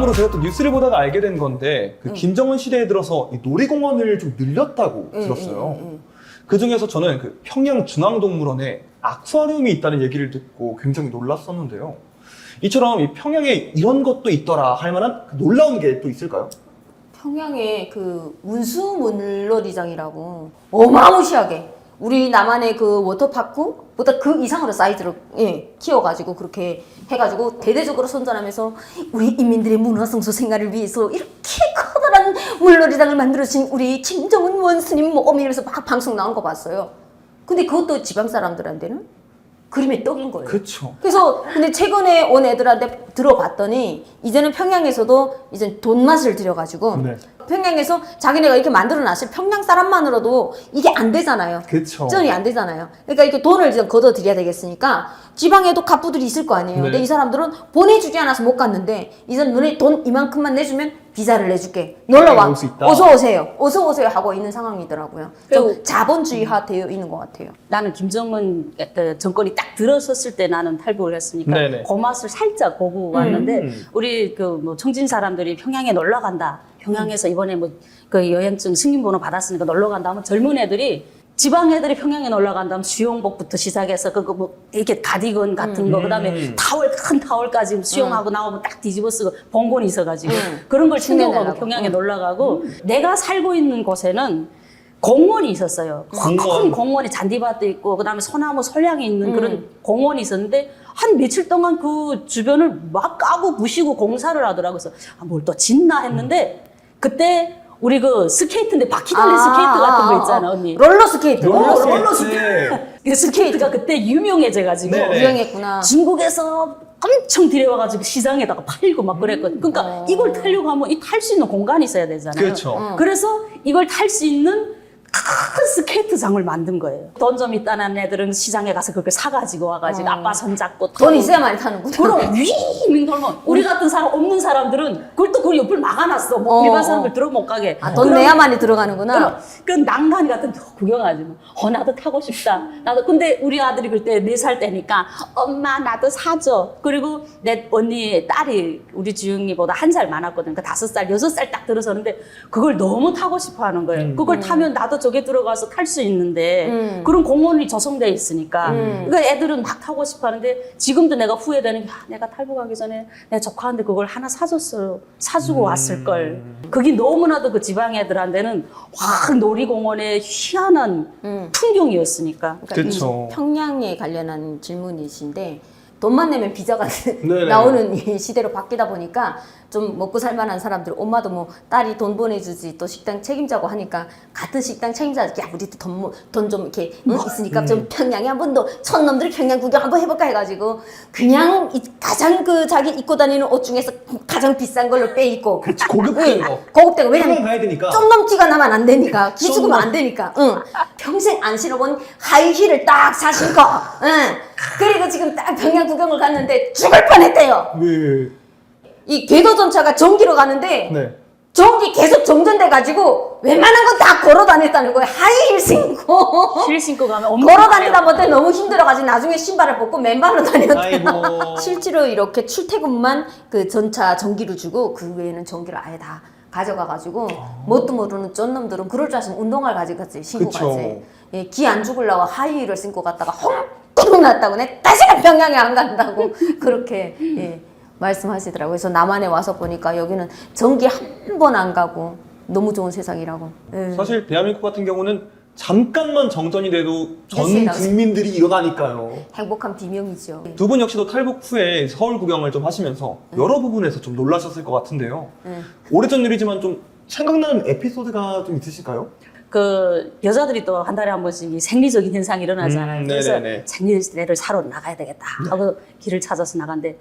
다음으로 제가 또 뉴스를 보다가 알게 된 건데 그 김정은 시대에 들어서 이 놀이공원을 좀 늘렸다고 들었어요. 그 중에서 저는 그 평양 중앙동물원에 아쿠아리움이 있다는 얘기를 듣고 굉장히 놀랐었는데요. 이처럼 이 평양에 이런 것도 있더라 할 만한 그 놀라운 게 또 있을까요? 평양에 그 운수 물놀이장이라고 어마무시하게 우리 남한의 그 워터파크보다 그 이상으로 사이즈로 키워가지고 그렇게 해가지고 대대적으로 선전하면서 우리 인민들의 문화성소 생활을 위해서 이렇게 커다란 물놀이장을 만들어주신 우리 김정은 원스님 이러면서 막 방송 나온 거 봤어요. 근데 그것도 지방 사람들한테는 그림의 떡인 거예요. 그렇죠. 그래서 근데 최근에 온 애들한테 들어봤더니 이제는 평양에서도 이제 돈 맛을 들여가지고 네. 평양에서 자기네가 이렇게 만들어놨을 평양 사람만으로도 이게 안 되잖아요. 그쵸. 전이 안 되잖아요. 그러니까 이렇게 돈을 좀 걷어들여야 되겠으니까 지방에도 갑부들이 있을 거 아니에요. 네. 근데 이 사람들은 보내주지 않아서 못 갔는데 이제는 너네 돈 이만큼만 내주면 비자를 내줄게. 놀러와. 올 수 있다. 어서 오세요. 어서 오세요 하고 있는 상황이더라고요. 좀 자본주의화 되어 있는 것 같아요. 나는 김정은 정권이 딱 들어섰을 때 나는 탈북을 했으니까 네네. 그 맛을 살짝 보고 왔는데 우리 그 뭐 청진 사람들이 평양에 놀러 간다. 평양에서 이번에 뭐 그 여행증 승인번호 받았으니까 놀러 간다 하면 젊은 애들이 지방 애들이 평양에 놀러 간다면 수영복부터 시작해서 그거 뭐 이렇게 가디건 같은 거 그다음에 타월 큰 타월까지 수영하고 나오면 딱 뒤집어쓰고 봉건이 있어가지고 그런 걸 챙겨가고 챙겨내려고. 평양에 놀러 가고 내가 살고 있는 곳에는 공원이 있었어요. 큰 공원이 잔디밭도 있고 그다음에 소나무 솔향이 있는 그런 공원이 있었는데 한 며칠 동안 그 주변을 막 까고 부시고 공사를 하더라고요. 그래서 뭘 또 짓나 했는데 그때 우리 그 스케이트인데 바퀴 달린 스케이트 같은 거 있잖아 언니. 롤러스케이트. 그 스케이트가 그때 유명해져가지고 네네. 유행했구나. 중국에서 엄청 들여와가지고 시장에다가 팔고 막 그랬거든. 그러니까 이걸 타려고 하면 이 탈 수 있는 공간이 있어야 되잖아요. 그렇죠. 그래서 이걸 탈 수 있는 큰 스케이트장을 만든 거예요. 돈 좀 있다는 애들은 시장에 가서 그걸 사가지고 와가지고 아빠 손잡고 돈 있어야 많이 타는구나. 그럼 윙 돌면 우리 같은 사람 없는 사람들은 그걸 또 그 옆을 막아놨어. 뭐 일반 사람들 들어 못 가게. 돈 내야 많이 들어가는구나. 그 낭만 같은 거 구경하지 뭐. 나도 타고 싶다. 나도 근데 우리 아들이 그때 4살 때니까 엄마 나도 사줘. 그리고 내 언니 딸이 우리 주영이보다 1살 많았거든. 그 5살, 6살 딱 들어서는데 그걸 너무 타고 싶어 하는 거예요. 그걸 타면 나도 저게 들어가서 탈 수 있는데 그런 공원이 조성돼 있으니까 그러니까 애들은 막 타고 싶어 하는데 지금도 내가 후회되는 게 내가 탈북하기 전에 내 조카한테 그걸 하나 사줬어요. 사주고 왔을 걸. 그게 너무나도 그 지방 애들한테는 확 놀이공원의 희한한 풍경이었으니까. 그러니까 그쵸. 이 평양에 관련한 질문이신데 돈만 내면 비자가 네네. 나오는 이 시대로 바뀌다 보니까 좀 먹고 살만한 사람들 엄마도 뭐 딸이 돈 보내주지 또 식당 책임자고 하니까 같은 식당 책임자 야 우리도 돈 좀 이렇게 있으니까 좀 평양에 한 번 더 촌놈들이 평양 구경 한번 해볼까 해가지고 그냥 가장 그 자기 입고 다니는 옷 중에서 가장 비싼 걸로 빼입고 그렇지. 고급진 거. 고급대가 평양 왜냐면 가야 되니까. 좀 티가 나면 안 되니까 기죽으면 안 되니까 평생 안 신어본 하이힐을 딱 사신거 그리고 지금 딱 평양 구경을 갔는데 죽을 뻔했대요. 네. 이 궤도전차가 전기로 가는데 네. 전기 계속 정전돼가지고 웬만한 건 다 걸어 다녔다는 거예요. 하이힐 신고 실 신고 가면 엄청 걸어 다니다 보니 너무 힘들어가지고 나중에 신발을 벗고 맨발로 다녔대요. 아이고. 실제로 이렇게 출퇴근만 그 전차 전기로 주고 그 외에는 전기를 아예 다 가져가가지고 뭣도 모르는 쩐놈들은 그럴 줄 알았으면 운동화를 가져갔지 신고 그쵸. 가지. 예, 기 안 죽으려고 하이힐을 신고 갔다가 헝 났다고 내 다시는 평양에 안 간다고 그렇게 말씀하시더라고요. 그래서 남한에 와서 보니까 여기는 전기 한 번 안 가고 너무 좋은 세상이라고. 예. 사실 대한민국 같은 경우는 잠깐만 정전이 돼도 전 뉴스에 나오죠. 국민들이 일어나니까요. 행복한 비명이죠. 두 분 역시도 탈북 후에 서울 구경을 좀 하시면서 여러 부분에서 좀 놀라셨을 것 같은데요. 오래전 일이지만 좀 생각나는 에피소드가 좀 있으실까요? 그 여자들이 또 한 달에 한 번씩 이 생리적인 현상이 일어나잖아요. 그래서 네네네. 생리대를 사러 나가야 되겠다 하고 길을 찾아서 나갔는데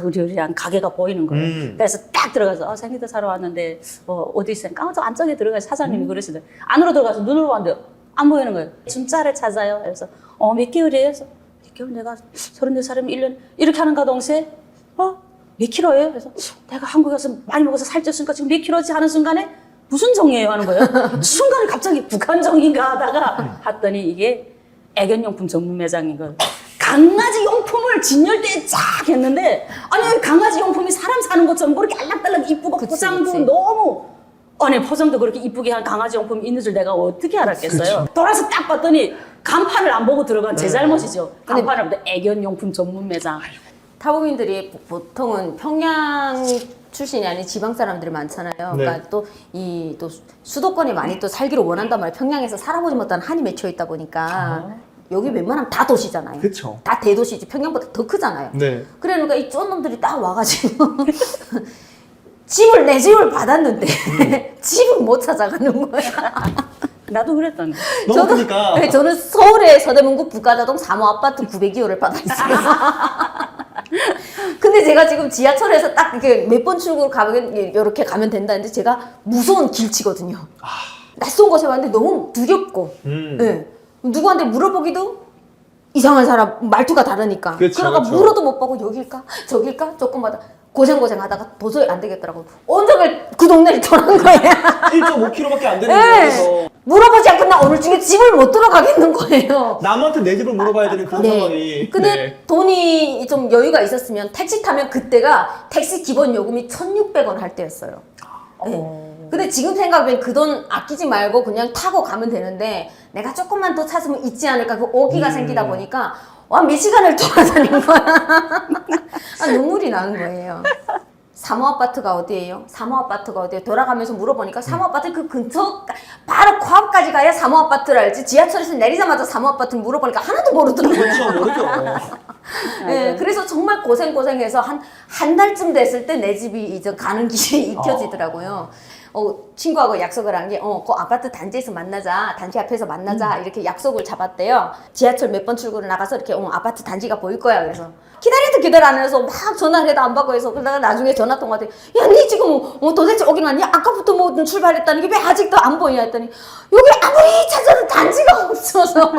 우리랑 가게가 보이는 거예요. 그래서 딱 들어가서 생리대 사러 왔는데 어디 있으니까 저 안쪽에 들어가서 사장님이 그러시더라고요. 안으로 들어가서 눈으로 봤는데 안 보이는 거예요. 준자를 찾아요. 그래서 몇 개월이에요? 그래서 몇 개월 내가 34살이면 1년 이렇게 하는가 동시에 몇 킬로예요? 그래서 내가 한국에서 많이 먹어서 살쪘으니까 지금 몇 킬로지 하는 순간에 무슨 정이에요? 하는 거예요. 순간에 갑자기 북한 정인가 하다가 봤더니 이게 애견용품 전문 매장인 거예요. 강아지 용품을 진열대에 쫙 했는데 아니 강아지 용품이 사람 사는 것처럼 그렇게 알락달락 이쁘고 그치, 포장도 그치. 너무 아니 포장도 그렇게 이쁘게 한 강아지 용품이 있는 줄 내가 어떻게 알았겠어요. 돌아서 딱 봤더니 간판을 안 보고 들어간 제 잘못이죠. 간판을 보고 애견용품 전문 매장. 타국민들이 보통은 평양 출신이 아닌 지방 사람들이 많잖아요. 네. 그러니까 또 또 수도권에 많이 또 살기를 원한단 말이에요. 평양에서 살아보지 못한 한이 맺혀 있다 보니까 여기 웬만하면 다 도시잖아요. 그쵸. 다 대도시지. 평양보다 더 크잖아요. 네. 그러니까 이 쫀놈들이 딱 와가지고 내 집을 받았는데 집을 못 찾아가는 거야. 나도 그랬다니. 너무 크니까. 네, 저는 서울의 서대문구 북가자동 3호 아파트 902호를 받았어요. 근데 제가 지금 지하철에서 딱 이렇게 몇 번 출구로 가면 이렇게 가면 된다는데 제가 무서운 길치거든요. 낯선 곳에 왔는데 너무 두렵고, 네. 누구한테 물어보기도 이상한 사람 말투가 다르니까. 그쵸, 그러니까 그쵸. 물어도 못 보고 여길까 저길까 조금마다 고생하다가 도저히 안 되겠더라고. 온종일 그 동네를 돌아온 거예요. 1.5km밖에 안 되는 네. 곳에서 물어보지 않고 나 오늘 중에 집을 못 들어가겠는 거예요. 남한테 내 집을 물어봐야 되는 그런 상황이. 근데 네. 돈이 좀 여유가 있었으면 택시 타면 그때가 택시 기본 요금이 1,600원 할 때였어요. 네. 근데 지금 생각하면 그 돈 아끼지 말고 그냥 타고 가면 되는데 내가 조금만 더 찾으면 있지 않을까 그 오기가 생기다 보니까 와, 몇 시간을 돌아다닌 거야. 아, 눈물이 나는 거예요. 3호 아파트가 어디예요? 3호 아파트가 어디예요? 돌아가면서 물어보니까 3호 아파트 그 근처 바로 코앞까지 가야 3호 아파트를 알지. 지하철에서 내리자마자 3호 아파트를 물어보니까 하나도 모르더라고요. 그렇죠, 모르죠. 네, 그래서 정말 고생해서 한 달쯤 됐을 때 내 집이 이제 가는 길이 익혀지더라고요. 친구하고 약속을 한 게, 그 아파트 단지에서 만나자, 단지 앞에서 만나자, 이렇게 약속을 잡았대요. 지하철 몇 번 출구를 나가서 이렇게, 아파트 단지가 보일 거야. 그래서 기다려 안 해서 막 전화를 해도 안 받고 해서, 그러다가 나중에 전화통화돼. 야, 니 지금 도대체 오긴 왔니? 아까부터 뭐 출발했다는 게 왜 아직도 안 보이냐 했더니, 여기 아무리 찾아도 단지가 없어서.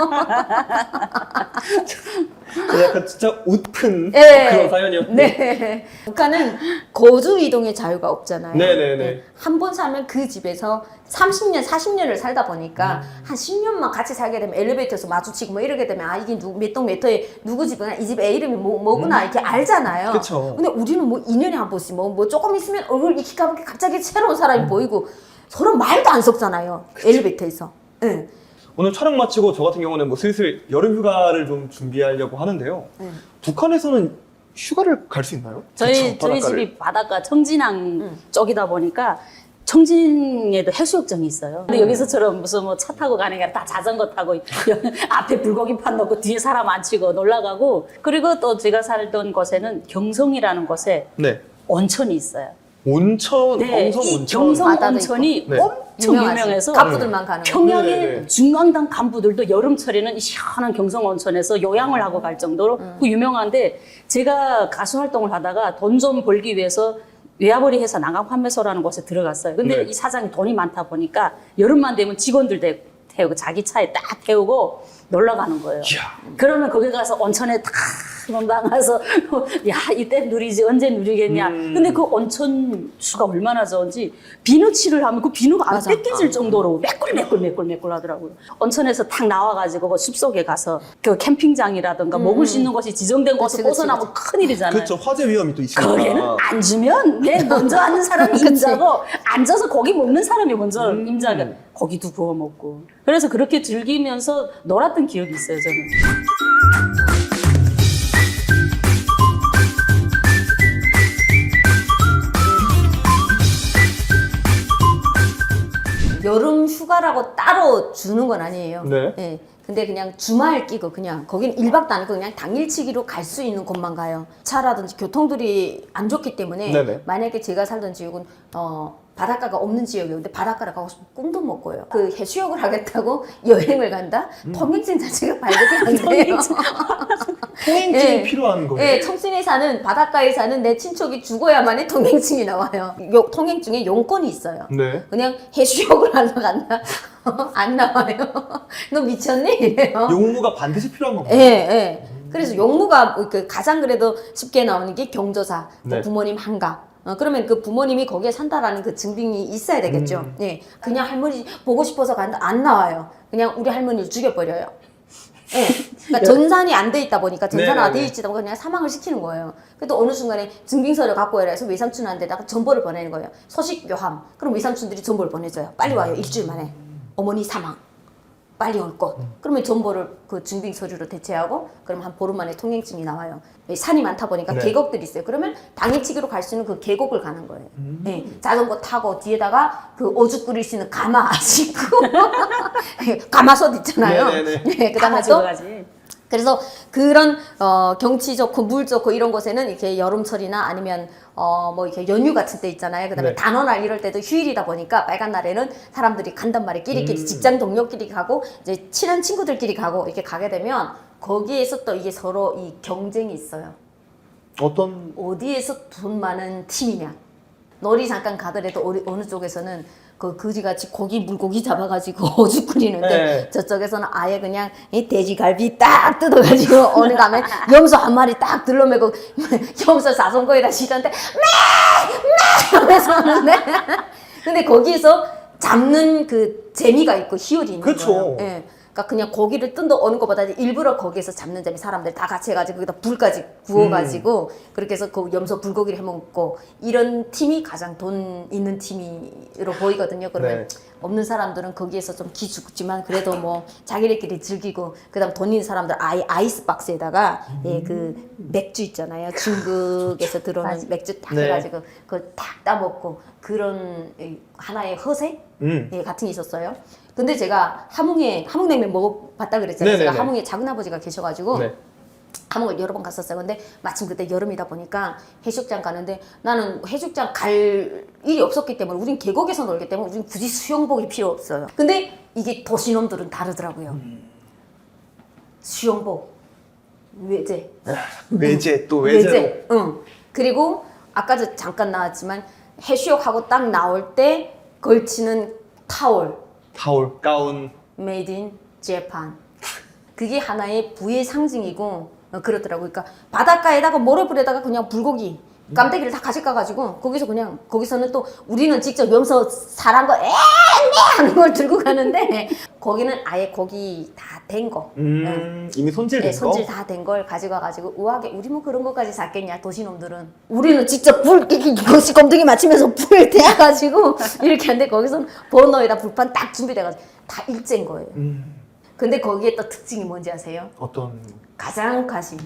약간 진짜 웃픈 네. 그런 사연이었고. 네. 북한은 거주 이동의 자유가 없잖아요. 네네네. 한 번 살면 그 집에서 30년, 40년을 살다 보니까 한 10년만 같이 살게 되면 엘리베이터에서 마주치고 뭐 이러게 되면 아 이게 몇 동 몇 호에 누구 집이나 이 집 애 이름이 뭐구나 이렇게 알잖아요. 그쵸. 근데 우리는 뭐 2년에 한 번씩 뭐 조금 있으면 얼굴 익히 가보게 갑자기 새로운 사람이 보이고 서로 말도 안 섞잖아요. 엘리베이터에서. 네. 오늘 촬영 마치고 저 같은 경우는 뭐 슬슬 여름 휴가를 좀 준비하려고 하는데요. 북한에서는 휴가를 갈 수 있나요? 저희 그쵸, 바닷가를. 집이 바닷가 청진항 쪽이다 보니까 청진에도 해수욕장이 있어요. 근데 여기서처럼 무슨 뭐 차 타고 가는 게 아니라 다 자전거 타고 앞에 불고기판 놓고 뒤에 사람 안 치고 놀러 가고 그리고 또 제가 살던 곳에는 경성이라는 곳에 네. 온천이 있어요. 온천, 네, 경성 이 온천. 경성 바다도 온천이 있고. 네. 엄청 유명하지. 유명해서 갑부들만 가는 거. 평양의 네네네. 중앙당 간부들도 여름철에는 이 시원한 경성 온천에서 요양을 하고 갈 정도로 그 유명한데 제가 가수 활동을 하다가 돈 좀 벌기 위해서 외화벌이 회사 난강 판매소라는 곳에 들어갔어요. 근데 네. 이 사장이 돈이 많다 보니까 여름만 되면 직원들 태우고 자기 차에 딱 태우고 놀러 가는 거예요. 이야. 그러면 거기 가서 온천에 탁 나가서 야 이때 누리지 언제 누리겠냐. 근데 그 온천 수가 얼마나 좋은지 비누칠을 하면 그 비누가 안 맞아. 뺏겨질 정도로 매꿀 하더라고요. 온천에서 탁 나와가지고 그 숲속에 가서 그 캠핑장이라든가 먹을 수 있는 곳이 지정된 곳을 그치, 벗어나면 큰일이잖아요. 그렇죠. 화재 위험이 또 있으니까. 거기는 안 주면 내 먼저 앉는 사람이 임자고 앉아서 고기 먹는 사람이 먼저 임자가 고기도 구워 먹고 그래서 그렇게 즐기면서 놀았던 기억이 있어요 저는. 여름 휴가라고 따로 주는 건 아니에요. 네. 예. 근데 그냥 주말 끼고 그냥 거기는 1박도 아니고 그냥 당일치기로 갈 수 있는 곳만 가요. 차라든지 교통들이 안 좋기 때문에 네네. 만약에 제가 살던 지역은 바닷가가 없는 지역이었는데 바닷가를 가고 싶으면 꿈도 못 꿔요. 그 해수욕을 하겠다고 여행을 간다? 통행증 자체가 발급이 안 돼요. 통행증이 예. 필요한 거예요. 네, 청진에 사는 바닷가에 사는 내 친척이 죽어야만이 통행증이 나와요. 통행증에 용건이 있어요. 네. 그냥 해수욕을 하러 간다. 안 나와요. 너 미쳤니? 이래요. 용무가 반드시 필요한 건가요? 예, 예. 그래서 용무가 가장 그래도 쉽게 나오는 게 경조사, 또 네. 부모님 한가. 그러면 그 부모님이 거기에 산다라는 그 증빙이 있어야 되겠죠. 예. 그냥 할머니 보고 싶어서 간다. 안 나와요. 그냥 우리 할머니를 죽여버려요. 예. 그러니까 전산이 안 돼 있다 보니까 전산화가 네네네. 돼 있지도 않고 그냥 사망을 시키는 거예요. 그래도 어느 순간에 증빙서를 갖고 오라 해서 외삼촌한테다가 전보를 보내는 거예요. 소식 묘함. 그럼 외삼촌들이 전보를 보내줘요. 빨리 와요. 일주일 만에. 어머니 사망. 빨리 올 것. 그러면 전보를 그 증빙 서류로 대체하고 그러면 한 보름 만에 통행증이 나와요. 산이 많다 보니까 네. 계곡들이 있어요. 그러면 당일치기로 갈 수 있는 그 계곡을 가는 거예요. 네, 자전거 타고 뒤에다가 그 오죽 끓일 수 있는 가마 싣고 가마솥 있잖아요. 네네네. 네, 그다음에 가지고 또 가지. 그래서 그런 경치 좋고 물 좋고 이런 곳에는 이렇게 여름철이나 아니면 뭐 이렇게 연휴 같은 때 있잖아요. 그다음에 네. 단오날 이럴 때도 휴일이다 보니까 빨간 날에는 사람들이 간단 말이에요. 끼리끼리 직장 동료끼리 가고 이제 친한 친구들끼리 가고 이렇게 가게 되면 거기에서 또 이게 서로 이 경쟁이 있어요. 어떤 어디에서 돈 많은 팀이냐. 놀이 잠깐 가더라도 어느 쪽에서는 그 거지같이 고기 물고기 잡아가지고 오죽 끓이는데 네. 저쪽에서는 아예 그냥 이 돼지갈비 딱 뜯어가지고 어느 가면 염소 한 마리 딱 들러매고 염소 사선거에다 시던데 매 하면서 하는데 근데 거기에서 잡는 그 재미가 있고 희열이 있는 그쵸. 거예요. 예. 그러니까 그냥 고기를 뜯어 오는 것보다 일부러 거기에서 잡는 재미 사람들 다 같이 해가지고 거기다 불까지 구워가지고 그렇게 해서 그 염소 불고기를 해먹고 이런 팀이 가장 돈 있는 팀으로 보이거든요. 그러면 네. 없는 사람들은 거기에서 좀 기죽지만 그래도 뭐 자기들끼리 즐기고 그다음 돈 있는 사람들 아이스박스에다가 예, 그 맥주 있잖아요. 중국에서 들어오는 맞아. 맥주 딱 네. 해가지고 그걸 딱 따먹고 그런 하나의 허세 예, 같은 게 있었어요. 근데 제가 함흥냉면 먹어봤다 그랬잖아요. 네네네. 제가 함흥에 작은 아버지가 계셔가지고 네. 함흥을 여러 번 갔었어요. 근데 마침 그때 여름이다 보니까 해수욕장 가는데 나는 해수욕장 갈 일이 없었기 때문에 우린 계곡에서 놀기 때문에 우린 굳이 수영복이 필요 없어요. 근데 이게 도시놈들은 다르더라고요. 수영복, 외제, 외제 또 외제로 응. 그리고 아까 잠깐 나왔지만 해수욕하고 딱 나올 때 걸치는 타올. 타올 가운 Made in Japan. 그게 하나의 부의 상징이고 그렇더라고요. 그러니까 바닷가에다가 모래불에다가 그냥 불고기 깜대기를 다 가져가가지고 거기서 그냥 거기서는 또 우리는 직접 염소 살한 거 하는 걸 들고 가는데 거기는 아예 고기 다 된 거. 이미 손질된 네, 거 손질 다 된 걸 가져가가지고 우아하게 우리 뭐 그런 것까지 샀겠냐 도시놈들은 우리는 직접 불 이것이 검둥이 맞추면서 불 대가지고 이렇게 하는데 거기서는 버너에다 불판 딱 준비돼가지고 다 일제인 거예요. 근데 거기에 또 특징이 뭔지 아세요? 어떤 가장 가심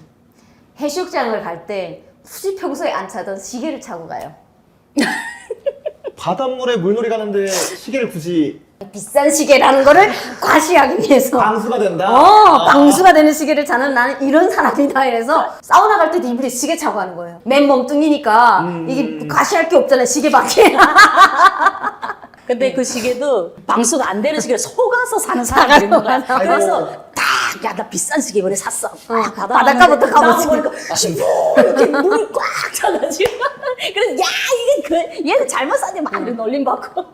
해수욕장을 갈 때 굳이 평소에 안 차던 시계를 차고 가요. 바닷물에 물놀이 가는데 시계를 굳이 비싼 시계라는 거를 과시하기 위해서 방수가 된다. 방수가 되는 시계를 차는 나는 이런 사람이다 이래서 사우나 갈 때도 일부러 시계 차고 가는 거예요. 맨 몸뚱이니까 이게 과시할 게 없잖아요 시계밖에. 근데 그 시계도 방수가 안 되는 시계를 속아서 사는 사람들이 있는 거야. 그래서 야, 나 비싼 시계 이번에 샀어. 바닷가부터 가보지. 보니까 이렇게 물이 꽉 차가지고. 그래서 야, 얘는 잘못 샀네. 막 놀림 받고.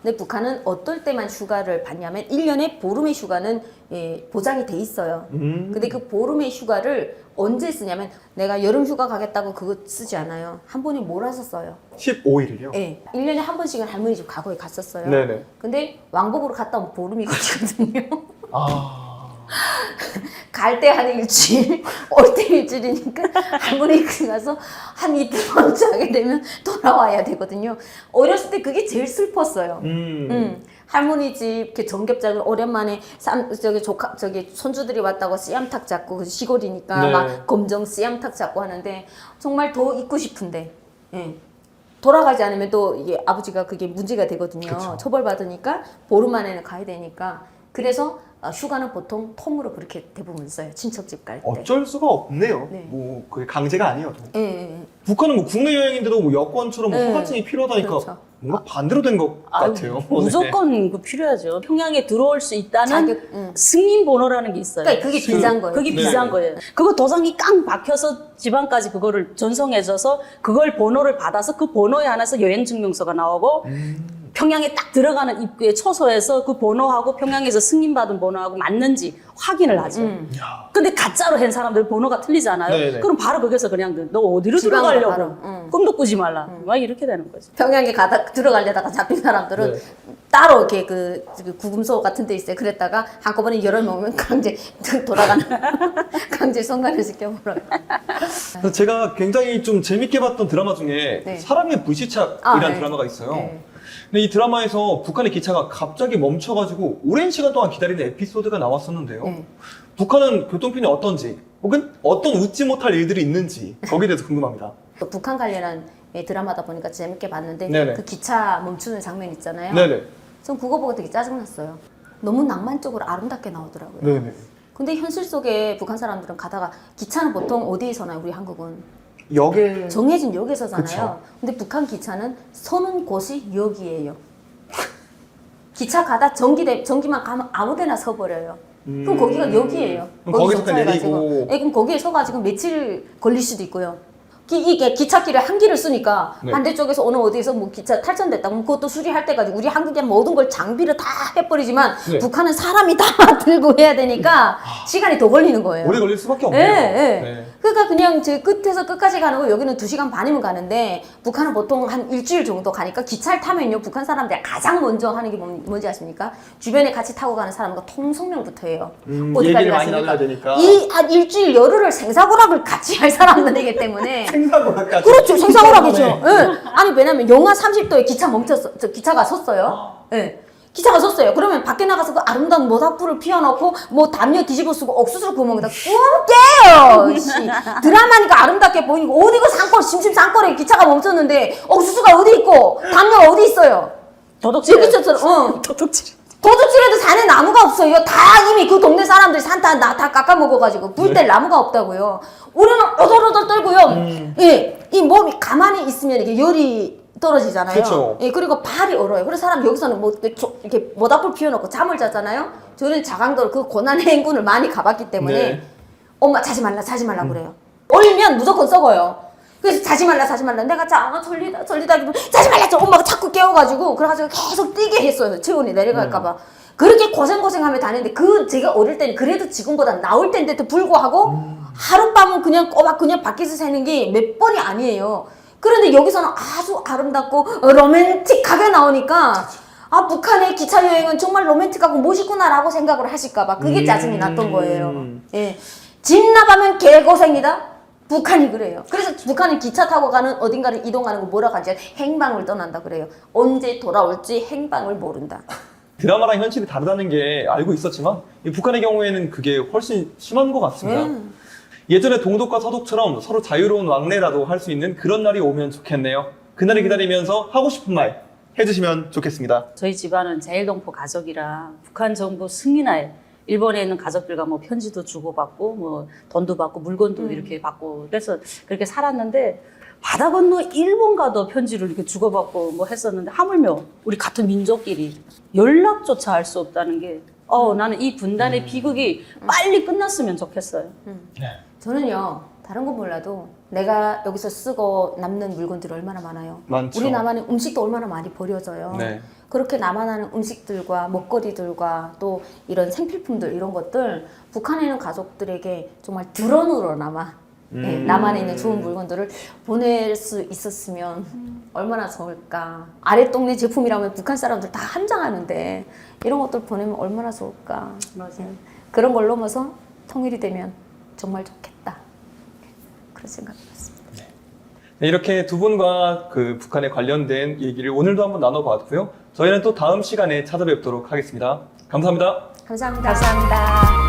근데 북한은 어떨 때만 휴가를 받냐면 1년에 보름의 휴가는 예, 보장이 돼 있어요. 근데 그 보름의 휴가를 언제 쓰냐면 내가 여름 휴가 가겠다고 그거 쓰지 않아요. 한 번에 몰아서 써요. 15일을요? 예. 1년에 한 번씩은 할머니 집 과거에 갔었어요. 네네. 근데 왕복으로 갔다 오면 보름이 걸리거든요. 갈 때 한 일주일, 올 때 일주일이니까 할머니 집 가서 한 이틀만 자게 되면 돌아와야 되거든요. 어렸을 때 그게 제일 슬펐어요. 할머니 집 이렇게 정겹장을 오랜만에 저기 손주들이 왔다고 씨암탉 잡고 그 시골이니까 네. 막 검정 씨암탉 잡고 하는데 정말 더 있고 싶은데 예. 돌아가지 않으면 또 이게 아버지가 그게 문제가 되거든요. 그쵸. 처벌받으니까 보름 만에는 가야 되니까 그래서 휴가는 보통 통으로 그렇게 대부분 써요. 친척집 갈 때. 어쩔 수가 없네요. 네. 뭐 그게 강제가 아니어도. 예, 예, 예. 북한은 뭐 국내 여행인데도 뭐 여권처럼 뭐 네. 허가증이 필요하다니까 그렇죠. 뭔가 반대로 된 것 같아요. 네. 무조건 그 필요하죠. 평양에 들어올 수 있다는 자격, 승인 번호라는 게 있어요. 그러니까 그게 비싼 거예요. 그게 네. 비싼 거예요. 그거 도장이 깡 박혀서 지방까지 그거를 전송해줘서 그걸 번호를 받아서 그 번호에 한해서 여행 증명서가 나오고 평양에 딱 들어가는 입구에 초소에서 그 번호하고 평양에서 승인받은 번호하고 맞는지 확인을 하죠. 근데 가짜로 한 사람들 번호가 틀리잖아요. 네네. 그럼 바로 거기서 그냥 너 어디로 지방으로 들어가려고 바로, 꿈도 꾸지 말라. 막 이렇게 되는 거죠. 평양에 들어가려다가 잡힌 사람들은 네. 따로 이렇게 그 구금소 같은 데 있어요. 그랬다가 한꺼번에 열어놓으면 강제 돌아가는 강제 송관을 시켜버려요. 그래서 제가 굉장히 좀 재밌게 봤던 드라마 중에 네. 사랑의 불시착이라는 네. 드라마가 있어요. 네. 근데 이 드라마에서 북한의 기차가 갑자기 멈춰가지고 오랜 시간 동안 기다리는 에피소드가 나왔었는데요. 네. 북한은 교통편이 어떤지 혹은 어떤 웃지 못할 일들이 있는지 거기에 대해서 궁금합니다. 또 북한 관련한 드라마다 보니까 재밌게 봤는데 네네. 그 기차 멈추는 장면 있잖아요. 네네. 전 그거 보고 되게 짜증났어요. 너무 낭만적으로 아름답게 나오더라고요. 네네. 근데 현실 속에 북한 사람들은 가다가 기차는 보통 어디에 서나요? 우리 한국은 역에 정해진 역에 서잖아요. 그쵸. 근데 북한 기차는 서는 곳이 역이에요. 기차 가다 전기만 가면 아무데나 서버려요. 그럼 거기가 역이에요. 그럼 거기서 거기 그냥 정차해가지고. 내리고. 그럼 거기에 서가지고 며칠 걸릴 수도 있고요. 이게 기찻길에 한 길을 쓰니까 네. 반대쪽에서 어느 어디에서 뭐 기차 탈선됐다 그럼 그것도 수리할 때까지 우리 한국의 모든 걸 장비를 다 해버리지만 네. 북한은 사람이 다 들고 해야 되니까 시간이 더 걸리는 거예요. 오래 걸릴 수밖에 예, 없네요. 예. 네. 그러니까 그냥 제 끝에서 끝까지 가는 거 여기는 2시간 반이면 가는데 북한은 보통 한 일주일 정도 가니까 기차를 타면요 북한 사람들이 가장 먼저 하는 게 뭔지 아십니까? 주변에 같이 타고 가는 사람과 통성명부터 해요. 얘기를 많이 나눠야 되니까. 한 일주일 열흘을 생사고락을 같이 할 사람들이기 때문에 생사고락까지. 그렇죠. 생사고락이죠. 예. 아니 왜냐면 영하 30도에 기차 멈췄어. 기차가 섰어요. 예. 기차가 섰어요. 그러면 밖에 나가서 그 아름다운 모닥불을 피워놓고 뭐 담요 뒤집어 쓰고 옥수수를 구워 먹는다. 꿈 깨요. 씨. 드라마니까 아름답게 보이고 어디 그 산골 심심산골에 기차가 멈췄는데 옥수수가 어디 있고 담요가 어디 있어요. 도둑질. 여기처럼 도둑질. 도둑질에도 산에 나무가 없어요. 다 이미 그 동네 사람들이 산 다 깎아 먹어가지고 불 때 나무가 없다고요. 우리는 오돌오돌 떨고요. 예, 이 몸이 가만히 있으면 이게 열이 떨어지잖아요. 그렇죠. 예, 그리고 발이 얼어요. 그래서 사람 여기서는 뭐 이렇게 모닥불 피워놓고 잠을 자잖아요. 저는 자강도를 그 고난의 행군을 많이 가봤기 때문에 네. 엄마 자지 말라 그래요. 얼면 무조건 썩어요. 그래서 자지 말라. 내가 졸리다 자지 말라. 엄마가 자꾸 깨워가지고 그래가지고 계속 뛰게 했어요. 체온이 내려갈까봐. 그렇게 고생하며 다녔는데 제가 어릴 때는 그래도 지금보다 나을 텐데도 불구하고 하룻밤은 그냥 꼬박 그냥 밖에서 새는 게 몇 번이 아니에요. 그런데 여기서는 아주 아름답고 로맨틱하게 나오니까 아 북한의 기차 여행은 정말 로맨틱하고 멋있구나라고 생각을 하실까봐 그게 짜증이 났던 거예요. 예, 집 나가면 개고생이다. 북한이 그래요. 그래서 북한은 기차 타고 가는 어딘가를 이동하는 거 뭐라고 하지? 행방을 떠난다 그래요. 언제 돌아올지 행방을 모른다. 드라마랑 현실이 다르다는 게 알고 있었지만 이 북한의 경우에는 그게 훨씬 심한 것 같습니다. 예전에 동독과 서독처럼 서로 자유로운 왕래라도 할 수 있는 그런 날이 오면 좋겠네요. 그날을 기다리면서 하고 싶은 말 해주시면 좋겠습니다. 저희 집안은 제일동포 가족이라 북한 정부 승인하에 일본에 있는 가족들과 뭐 편지도 주고받고 뭐 돈도 받고 물건도 이렇게 받고 그래서 그렇게 살았는데 바다 건너 일본과도 편지를 이렇게 주고받고 뭐 했었는데 하물며 우리 같은 민족끼리 연락조차 할 수 없다는 게 나는 이 분단의 비극이 빨리 끝났으면 좋겠어요. 저는요 다른 건 몰라도 내가 여기서 쓰고 남는 물건들이 얼마나 많아요. 많죠. 우리 남한의 음식도 얼마나 많이 버려져요. 네. 그렇게 남한하는 음식들과 먹거리들과 또 이런 생필품들 이런 것들 북한에 있는 가족들에게 정말 드론으로나마 남한에 있는 좋은 물건들을 보낼 수 있었으면 얼마나 좋을까. 아랫동네 제품이라면 북한 사람들 다 함장하는데 이런 것들 보내면 얼마나 좋을까. 맞아요. 그런 걸 넘어서 통일이 되면 정말 좋겠다. 그런 생각이 들었습니다. 네, 이렇게 두 분과 그 북한에 관련된 얘기를 오늘도 한번 나눠봤고요. 저희는 또 다음 시간에 찾아뵙도록 하겠습니다. 감사합니다. 감사합니다.